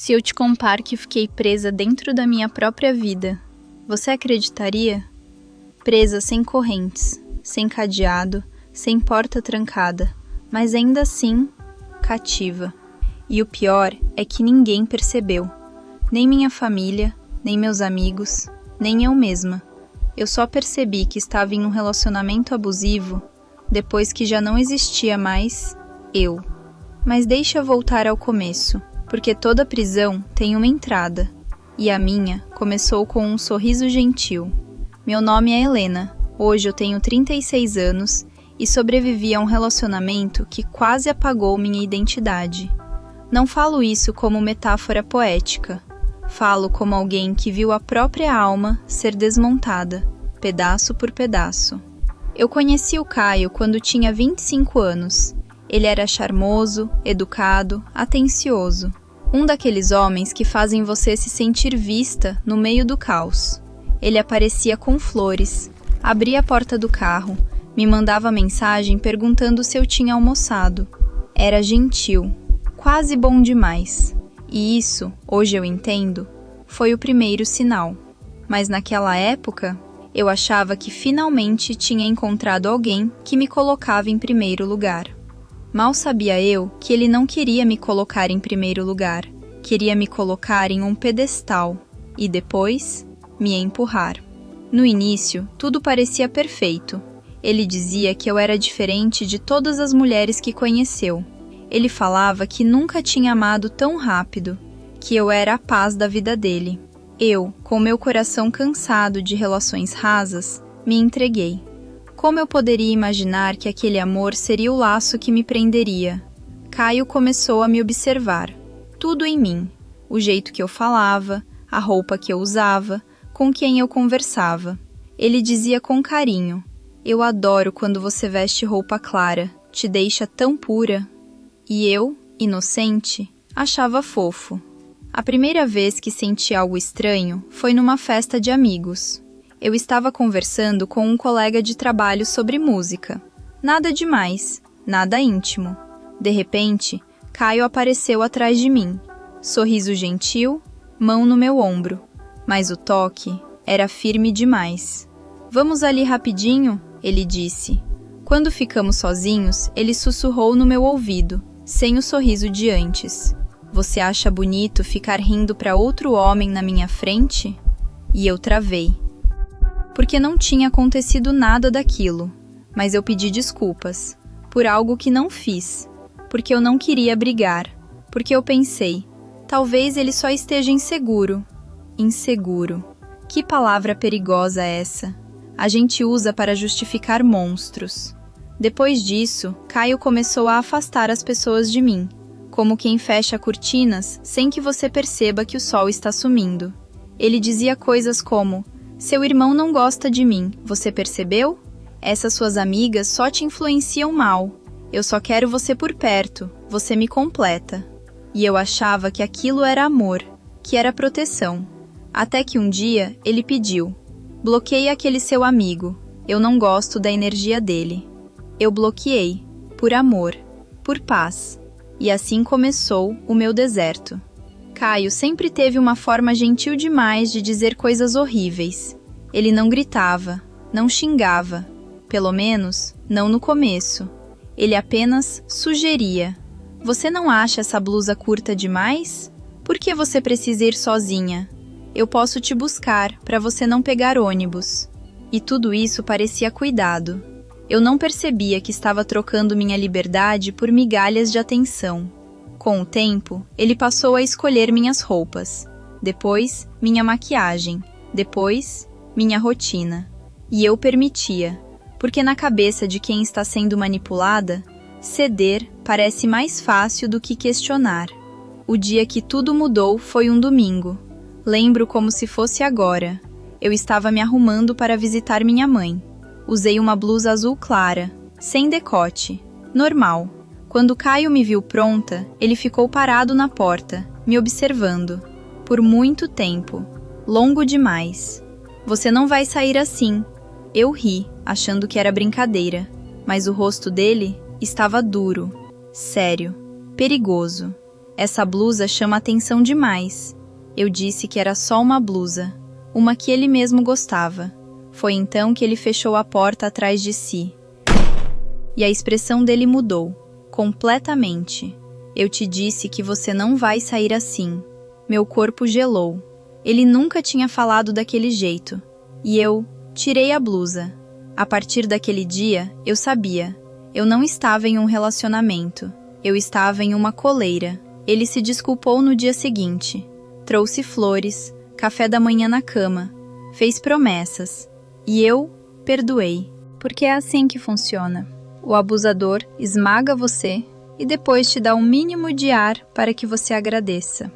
Se eu te contar que fiquei presa dentro da minha própria vida, você acreditaria? Presa sem correntes, sem cadeado, sem porta trancada, mas ainda assim, cativa. E o pior é que ninguém percebeu. Nem minha família, nem meus amigos, nem eu mesma. Eu só percebi que estava em um relacionamento abusivo depois que já não existia mais eu. Mas deixa eu voltar ao começo, porque toda prisão tem uma entrada, e a minha começou com um sorriso gentil. Meu nome é Helena, hoje eu tenho 36 anos e sobrevivi a um relacionamento que quase apagou minha identidade. Não falo isso como metáfora poética, falo como alguém que viu a própria alma ser desmontada, pedaço por pedaço. Eu conheci o Caio quando tinha 25 anos. Ele era charmoso, educado, atencioso. Um daqueles homens que fazem você se sentir vista no meio do caos. Ele aparecia com flores, abria a porta do carro, me mandava mensagem perguntando se eu tinha almoçado. Era gentil, quase bom demais. E isso, hoje eu entendo, foi o primeiro sinal. Mas naquela época, eu achava que finalmente tinha encontrado alguém que me colocava em primeiro lugar. Mal sabia eu que ele não queria me colocar em primeiro lugar, queria me colocar em um pedestal e depois me empurrar. No início, tudo parecia perfeito. Ele dizia que eu era diferente de todas as mulheres que conheceu. Ele falava que nunca tinha amado tão rápido, que eu era a paz da vida dele. Eu, com meu coração cansado de relações rasas, me entreguei. Como eu poderia imaginar que aquele amor seria o laço que me prenderia? Caio começou a me observar. Tudo em mim. O jeito que eu falava, a roupa que eu usava, com quem eu conversava. Ele dizia com carinho: "Eu adoro quando você veste roupa clara, te deixa tão pura." E eu, inocente, achava fofo. A primeira vez que senti algo estranho foi numa festa de amigos. Eu estava conversando com um colega de trabalho sobre música. Nada demais, nada íntimo. De repente, Caio apareceu atrás de mim. Sorriso gentil, mão no meu ombro. Mas o toque era firme demais. "Vamos ali rapidinho?" ele disse. Quando ficamos sozinhos, ele sussurrou no meu ouvido, sem o sorriso de antes. "Você acha bonito ficar rindo para outro homem na minha frente?" E eu travei. Porque não tinha acontecido nada daquilo, mas eu pedi desculpas, por algo que não fiz, porque eu não queria brigar, porque eu pensei, talvez ele só esteja inseguro. Inseguro. Que palavra perigosa essa! A gente usa para justificar monstros. Depois disso, Caio começou a afastar as pessoas de mim, como quem fecha cortinas sem que você perceba que o sol está sumindo. Ele dizia coisas como: "Seu irmão não gosta de mim, você percebeu? Essas suas amigas só te influenciam mal. Eu só quero você por perto, você me completa." E eu achava que aquilo era amor, que era proteção. Até que um dia ele pediu: "Bloqueie aquele seu amigo, eu não gosto da energia dele." Eu bloqueei, por amor, por paz. E assim começou o meu deserto. Caio sempre teve uma forma gentil demais de dizer coisas horríveis. Ele não gritava, não xingava, pelo menos, não no começo. Ele apenas sugeria: "Você não acha essa blusa curta demais? Por que você precisa ir sozinha? Eu posso te buscar, para você não pegar ônibus." E tudo isso parecia cuidado. Eu não percebia que estava trocando minha liberdade por migalhas de atenção. Com o tempo, ele passou a escolher minhas roupas, depois minha maquiagem, depois minha rotina. E eu permitia, porque na cabeça de quem está sendo manipulada, ceder parece mais fácil do que questionar. O dia que tudo mudou foi um domingo. Lembro como se fosse agora. Eu estava me arrumando para visitar minha mãe. Usei uma blusa azul clara, sem decote, normal. Quando Caio me viu pronta, ele ficou parado na porta, me observando. Por muito tempo. Longo demais. "Você não vai sair assim." Eu ri, achando que era brincadeira, mas o rosto dele estava duro, sério, perigoso. Essa blusa chama atenção demais. Eu disse que era só uma blusa, uma que ele mesmo gostava. Foi então que ele fechou a porta atrás de si. E a expressão dele mudou, completamente. Eu te disse que você não vai sair assim. Meu corpo gelou. Ele nunca tinha falado daquele jeito. E eu tirei a blusa. A partir daquele dia, eu sabia. Eu não estava em um relacionamento. Eu estava em uma coleira. Ele se desculpou no dia seguinte. Trouxe flores, café da manhã na cama. Fez promessas. E eu perdoei. Porque é assim que funciona. O abusador esmaga você e depois te dá um mínimo de ar para que você agradeça.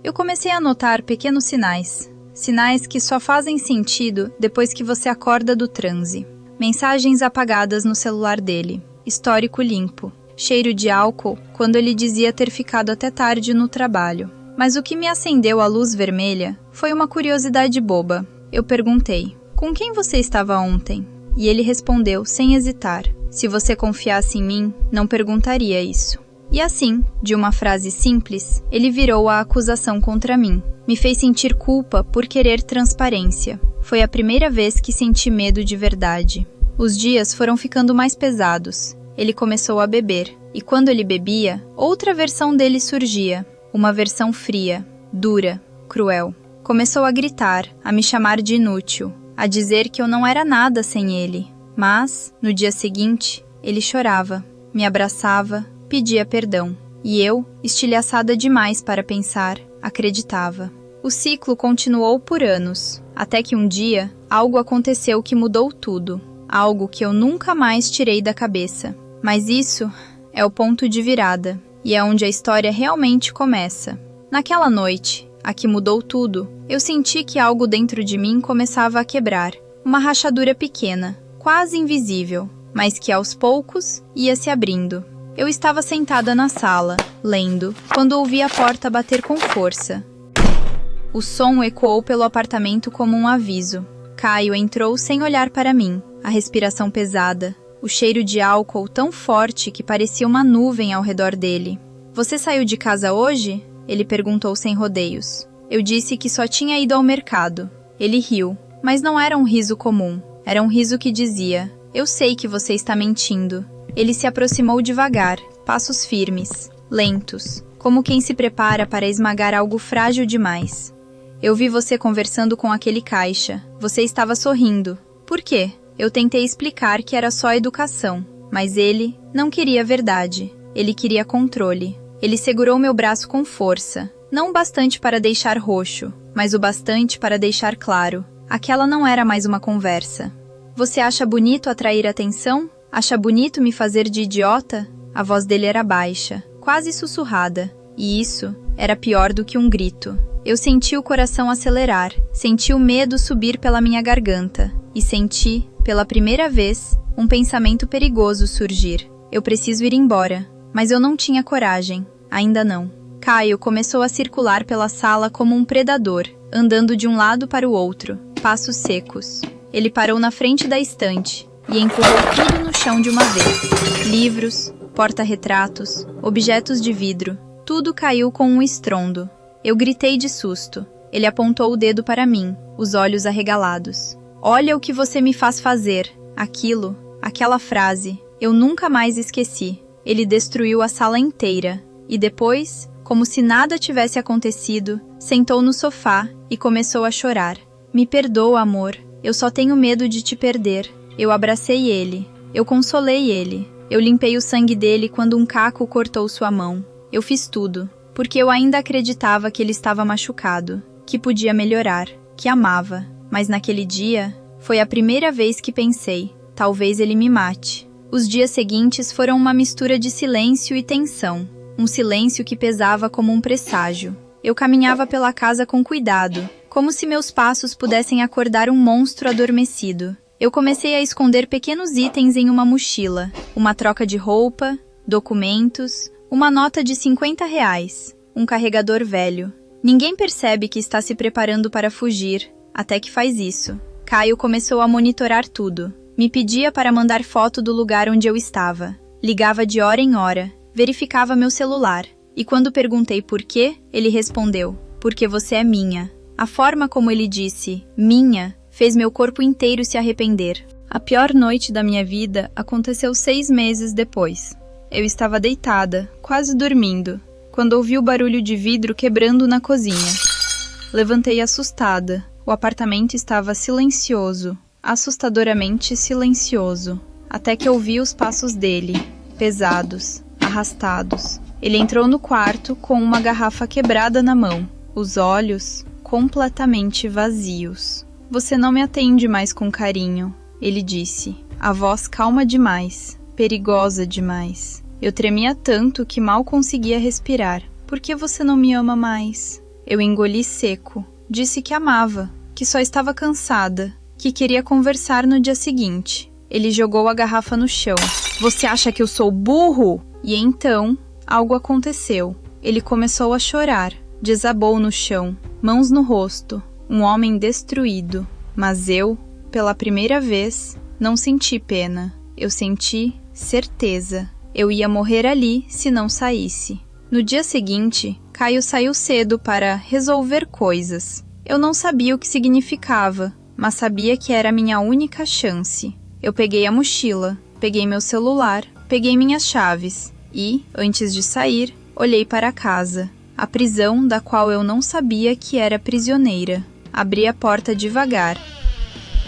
Eu comecei a notar pequenos sinais. Sinais que só fazem sentido depois que você acorda do transe. Mensagens apagadas no celular dele. Histórico limpo. Cheiro de álcool quando ele dizia ter ficado até tarde no trabalho. Mas o que me acendeu a luz vermelha foi uma curiosidade boba. Eu perguntei, com quem você estava ontem? E ele respondeu sem hesitar. Se você confiasse em mim, não perguntaria isso. E assim, de uma frase simples, ele virou a acusação contra mim. Me fez sentir culpa por querer transparência. Foi a primeira vez que senti medo de verdade. Os dias foram ficando mais pesados. Ele começou a beber. E quando ele bebia, outra versão dele surgia. Uma versão fria, dura, cruel. Começou a gritar, a me chamar de inútil, a dizer que eu não era nada sem ele. Mas, no dia seguinte, ele chorava, me abraçava, pedia perdão. E eu, estilhaçada demais para pensar, acreditava. O ciclo continuou por anos, até que um dia, algo aconteceu que mudou tudo. Algo que eu nunca mais tirei da cabeça. Mas isso é o ponto de virada, e é onde a história realmente começa. Naquela noite, a que mudou tudo, eu senti que algo dentro de mim começava a quebrar. Uma rachadura pequena, quase invisível, mas que aos poucos ia se abrindo. Eu estava sentada na sala, lendo, quando ouvi a porta bater com força. O som ecoou pelo apartamento como um aviso. Caio entrou sem olhar para mim, a respiração pesada, o cheiro de álcool tão forte que parecia uma nuvem ao redor dele. Você saiu de casa hoje? Ele perguntou sem rodeios. Eu disse que só tinha ido ao mercado. Ele riu, mas não era um riso comum. Era um riso que dizia, eu sei que você está mentindo. Ele se aproximou devagar, passos firmes, lentos, como quem se prepara para esmagar algo frágil demais. Eu vi você conversando com aquele caixa. Você estava sorrindo. Por quê? Eu tentei explicar que era só educação, mas ele não queria verdade. Ele queria controle. Ele segurou meu braço com força, não o bastante para deixar roxo, mas o bastante para deixar claro. Aquela não era mais uma conversa. Você acha bonito atrair atenção? Acha bonito me fazer de idiota? A voz dele era baixa, quase sussurrada, e isso era pior do que um grito. Eu senti o coração acelerar, senti o medo subir pela minha garganta, e senti, pela primeira vez, um pensamento perigoso surgir. Eu preciso ir embora, mas eu não tinha coragem, ainda não. Caio começou a circular pela sala como um predador, andando de um lado para o outro, passos secos. Ele parou na frente da estante e empurrou tudo no chão de uma vez. Livros, porta-retratos, objetos de vidro, tudo caiu com um estrondo. Eu gritei de susto. Ele apontou o dedo para mim, os olhos arregalados. Olha o que você me faz fazer. Aquela frase, eu nunca mais esqueci. Ele destruiu a sala inteira. E depois, como se nada tivesse acontecido, sentou no sofá e começou a chorar. Me perdoa, amor. Eu só tenho medo de te perder. Eu abracei ele. Eu consolei ele. Eu limpei o sangue dele quando um caco cortou sua mão. Eu fiz tudo, porque eu ainda acreditava que ele estava machucado, que podia melhorar, que amava. Mas naquele dia, foi a primeira vez que pensei, talvez ele me mate. Os dias seguintes foram uma mistura de silêncio e tensão. Um silêncio que pesava como um presságio. Eu caminhava pela casa com cuidado, como se meus passos pudessem acordar um monstro adormecido. Eu comecei a esconder pequenos itens em uma mochila, uma troca de roupa, documentos, uma nota de R$ 50, um carregador velho. Ninguém percebe que está se preparando para fugir, até que faz isso. Caio começou a monitorar tudo. Me pedia para mandar foto do lugar onde eu estava. Ligava de hora em hora. Verificava meu celular. E quando perguntei por quê, ele respondeu: porque você é minha. A forma como ele disse minha fez meu corpo inteiro se arrepender. A pior noite da minha vida aconteceu 6 meses depois. Eu estava deitada, quase dormindo, quando ouvi o barulho de vidro quebrando na cozinha. Levantei assustada. O apartamento estava silencioso, assustadoramente silencioso, até que ouvi os passos dele, pesados, arrastados. Ele entrou no quarto com uma garrafa quebrada na mão, os olhos completamente vazios. Você não me atende mais com carinho, ele disse, a voz calma demais, perigosa demais. Eu tremia tanto que mal conseguia respirar. Por que você não me ama mais? Eu engoli seco. Disse que amava, que só estava cansada, que queria conversar no dia seguinte. Ele jogou a garrafa no chão. Você acha que eu sou burro? E então, algo aconteceu. Ele começou a chorar. Desabou no chão, mãos no rosto. Um homem destruído. Mas eu, pela primeira vez, não senti pena. Eu senti certeza. Eu ia morrer ali se não saísse. No dia seguinte, Caio saiu cedo para resolver coisas. Eu não sabia o que significava, mas sabia que era a minha única chance. Eu peguei a mochila, peguei meu celular, peguei minhas chaves e, antes de sair, olhei para casa, a prisão da qual eu não sabia que era prisioneira. Abri a porta devagar.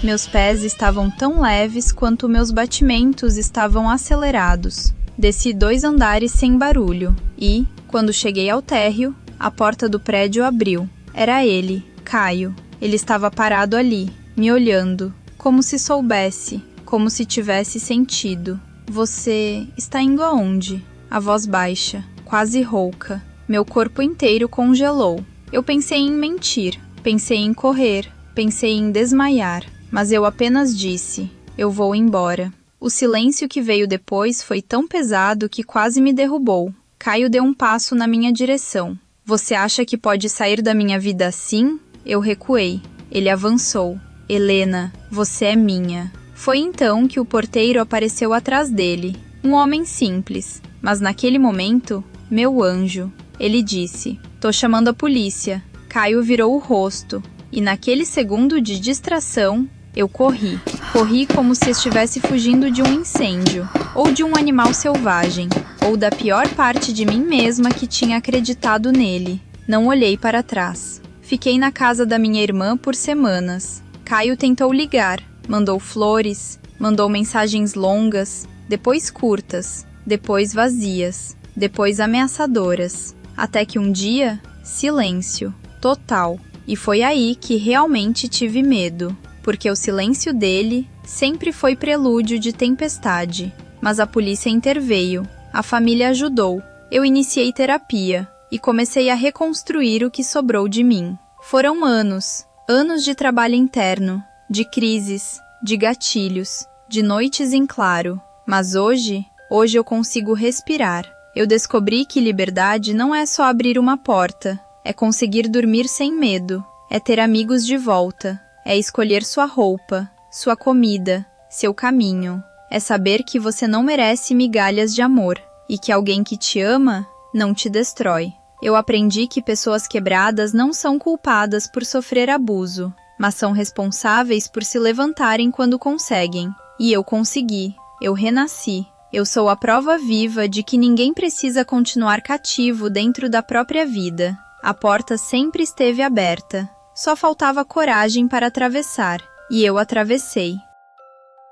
Meus pés estavam tão leves quanto meus batimentos estavam acelerados. Desci 2 andares sem barulho e, quando cheguei ao térreo, a porta do prédio abriu. Era ele, Caio. Ele estava parado ali, me olhando, como se soubesse, como se tivesse sentido. Você está indo aonde? A voz baixa, quase rouca. Meu corpo inteiro congelou. Eu pensei em mentir, pensei em correr, pensei em desmaiar, mas eu apenas disse: eu vou embora. O silêncio que veio depois foi tão pesado que quase me derrubou. Caio deu um passo na minha direção. Você acha que pode sair da minha vida assim? Eu recuei. Ele avançou. Helena, você é minha. Foi então que o porteiro apareceu atrás dele. Um homem simples, mas naquele momento, meu anjo. Ele disse: tô chamando a polícia. Caio virou o rosto, e naquele segundo de distração, eu corri. Corri como se estivesse fugindo de um incêndio, ou de um animal selvagem, ou da pior parte de mim mesma que tinha acreditado nele. Não olhei para trás. Fiquei na casa da minha irmã por semanas. Caio tentou ligar, mandou flores, mandou mensagens longas, depois curtas, depois vazias, depois ameaçadoras. Até que um dia, silêncio, total. E foi aí que realmente tive medo. Porque o silêncio dele sempre foi prelúdio de tempestade. Mas a polícia interveio, a família ajudou, eu iniciei terapia e comecei a reconstruir o que sobrou de mim. Foram anos, anos de trabalho interno, de crises, de gatilhos, de noites em claro. Mas hoje eu consigo respirar. Eu descobri que liberdade não é só abrir uma porta, é conseguir dormir sem medo, é ter amigos de volta. É escolher sua roupa, sua comida, seu caminho. É saber que você não merece migalhas de amor e que alguém que te ama não te destrói. Eu aprendi que pessoas quebradas não são culpadas por sofrer abuso, mas são responsáveis por se levantarem quando conseguem. E eu consegui. Eu renasci. Eu sou a prova viva de que ninguém precisa continuar cativo dentro da própria vida. A porta sempre esteve aberta. Só faltava coragem para atravessar, e eu atravessei.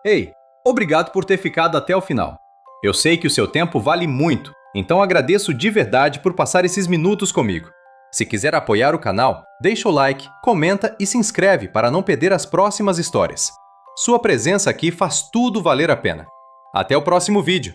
Ei, obrigado por ter ficado até o final. Eu sei que o seu tempo vale muito, então agradeço de verdade por passar esses minutos comigo. Se quiser apoiar o canal, deixa o like, comenta e se inscreve para não perder as próximas histórias. Sua presença aqui faz tudo valer a pena. Até o próximo vídeo!